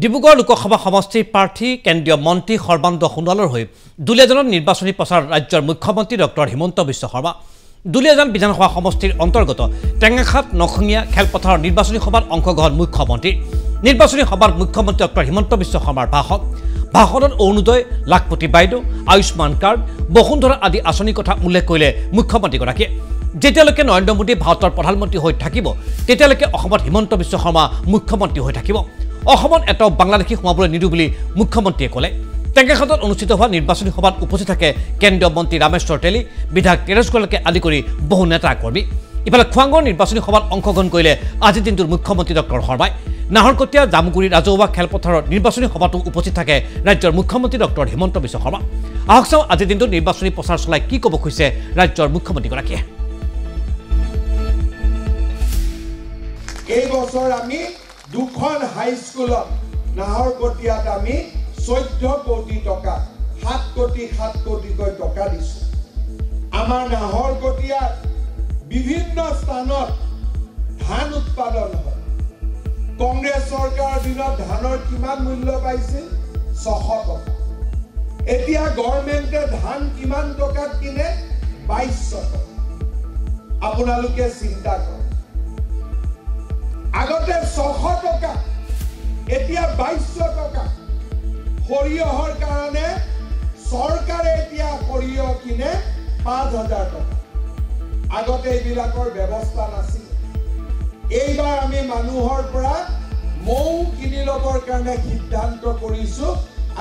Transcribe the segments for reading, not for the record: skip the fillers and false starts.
ডিব্ৰুগড় লোকসভা সমষ্টিৰ প্ৰাৰ্থী কেন্দ্ৰীয় মন্ত্ৰী সৰ্বানন্দ সোণোৱালৰ হৈ দুলীয়াজানত নিৰ্বাচনী প্ৰচাৰ ৰাজ্যৰ মুখ্যমন্ত্ৰী ডক্টৰ হিমন্ত বিশ্ব শৰ্মা দুলীয়াজান বিধানসভা সমষ্টিৰ অন্তৰ্গত টেঙাখাত নখঙীয়া খেলপথাৰৰ নিৰ্বাচনী সভাত অংশগ্ৰহণ মুখ্যমন্ত্ৰী নিৰ্বাচনী সভাত মুখ্যমন্ত্ৰী ডক্টৰ হিমন্ত বিশ্ব শৰ্মাৰ ভাষণত অৰুণোদয় লাখপতি বাইদেউ আয়ুষ্মান কাৰ্ড বসুন্ধৰা আদি আঁচনিৰ কথা উল্লেখ কৰিলে মুখ্যমন্ত্ৰীগৰাকীয়ে যেতিয়ালৈকে নৰেন্দ্ৰ মোদী ভাৰতৰ প্ৰধানমন্ত্ৰী হৈ থাকিব তেতিয়ালৈকে অসমত হিমন্ত বিশ্ব শৰ্মা মুখ্যমন্ত্ৰী হৈ থাকিব অসমত এটাও বাংলাদেশী সোমাবলৈ নিদু বুলি মুখ্যমন্ত্ৰীয়ে ক'লে টেঙাখাতত অনুষ্ঠিত হোৱা নিৰ্বাচনী সভাত উপস্থিত থাকে কেন্দ্ৰীয় মন্ত্ৰী ৰামেশ্বৰ তেলী বিধায়ক তেৰেছ গোৱালাকে আদি কৰি বহু নেতা কৰ্মী ইফালে খোৱাঙৰ নিৰ্বাচনী সভাত অংশগ্ৰহণ কৰিলে আজিৰ দিনটোৰ মুখ্যমন্ত্ৰী ডক্টৰ শৰ্মাই নাহৰকটীয়া জামুগুৰি ৰাজহুৱা খেলপথাৰৰ নিৰ্বাচনী সভাতো উপস্থিত থাকে ৰাজ্যৰ মুখ্যমন্ত্ৰী ডক্টৰ হিমন্ত বিশ্ব শৰ্মা আহক চাওঁ আজিৰ দিনটোত নিৰ্বাচনী প্ৰচাৰ চলাই কি ক'ব খুজিছে ৰাজ্যৰ মুখ্যমন্ত্ৰীগৰাকীয়ে এই বছৰ আমি দুখন হাইস্কুলত নাহৰকটীয়াত আমি 14 কোটি টকা 7 কোটিকৈ টকা দিছো আমাৰ নাহৰকটীয়াত বিভিন্ন স্থানত ধান উৎপাদন হয় কংগ্ৰেছ চৰকাৰৰ দিনত ধানৰ কিমান মূল্য পাইছিল 600 টকা এতিয়া গভৰ্ণমেণ্টে ধান কিমান টকাত কিনে 2200 টকা আপোনালোকে চিন্তা কৰক আগতে 600 টকা এতিয়া 2200 টকা সৰিয়হৰ কাৰণে চৰকাৰে এতিয়া সৰিয়হ কিনে 5000 টকা আগতে এইবিলাকৰ ব্যৱস্থা নাছিল এইবাৰ আমি মানুহৰ পৰা মৌ কিনি ল'বৰ কাৰণে সিদ্ধান্ত কৰিছো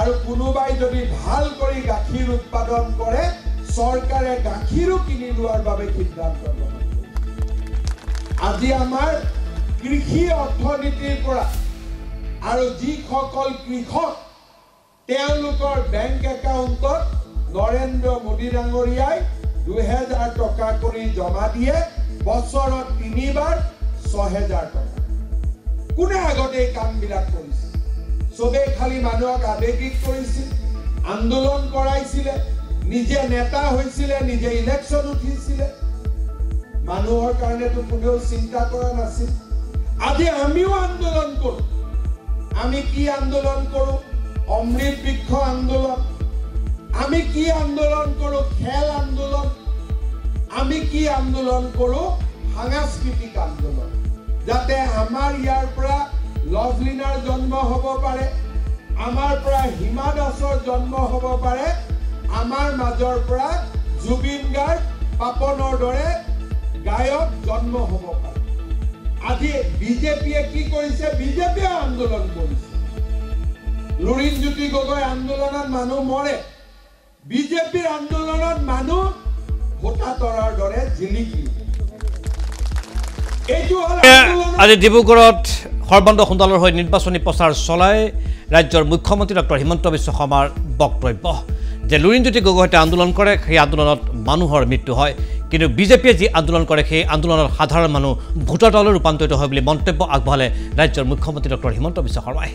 আৰু কোনোবাই যদি ভাল কৰি গাখীৰ উৎপাদন কৰে চৰকাৰে গাখীৰো কিনি লোৱাৰ বাবে সিদ্ধান্ত লয় আজি আমাৰ কৃষি অৰ্থনীতিৰ পৰা আৰু যিসকল কৃষক তেওঁলোকৰ বেংক একাউণ্টত নৰেন্দ্ৰ মোদী ডাঙৰীয়াই 2000 টকা কৰি জমা দিয়ে বছৰত 3 বাৰ 6000 টকা কোনে আগতে এই কামবিলাক কৰিছে সবে খালি মানুহক আবেগিক কৰিছিল আন্দোলন কৰাইছিলে নিজে নেতা হৈছিলে নিজে ইলেকশ্যন উঠিছিলে মানুহৰ কাৰণেতো কোনেও চিন্তা কৰা নাছিল আজি আমিও আন্দোলন কৰো আমি কি আন্দোলন কৰো অমৃত বৃক্ষ আন্দোলন আমি কি আন্দোলন কৰো খেল আন্দোলন আমি কি আন্দোলন কৰো সাংস্কৃতিক আন্দোলন যাতে আমাৰ ইয়াৰ পৰা লভলিনাৰ জন্ম হ'ব পাৰে আমাৰ পৰা হিমা দাসৰ জন্ম হ'ব পাৰে আমাৰ মাজৰ পৰা জুবিন গাৰ্গ পাপনৰ দৰে গায়ক জন্ম হ'ব পাৰে আজি বিজেপিয়ে কি কৰিছে বিজেপিয়ে আন্দোলন কৰিছে লুৰিণজ্যোতি গগৈ আন্দোলনত মানুহ মৰে বিজেপিৰ আন্দোলনত মানুহ ভোটাতৰাৰ দৰে জিলিকি আজি ডিব্ৰুগড়ত সৰ্বানন্দ সোণোৱালৰ হৈ নিৰ্বাচনী প্ৰচাৰ চলাই ৰাজ্যৰ মুখ্যমন্ত্ৰী ডক্টৰ হিমন্ত বিশ্ব শৰ্মাৰ বক্তব্য যে লুৰিণজ্যোতি গগৈ আন্দোলন কৰে সেই আন্দোলনত মানুহৰ মৃত্যু হয় কিন্তু বিজেপিয়ে যি আন্দোলন কৰে সেই আন্দোলনত সাধাৰণ মানুহ ভোটাৰ দললৈ ৰূপান্তৰিত হয় বুলি মন্তব্য আগবঢ়ালে ৰাজ্যৰ মুখ্যমন্ত্ৰী ডক্টৰ হিমন্ত বিশ্ব শৰ্মাই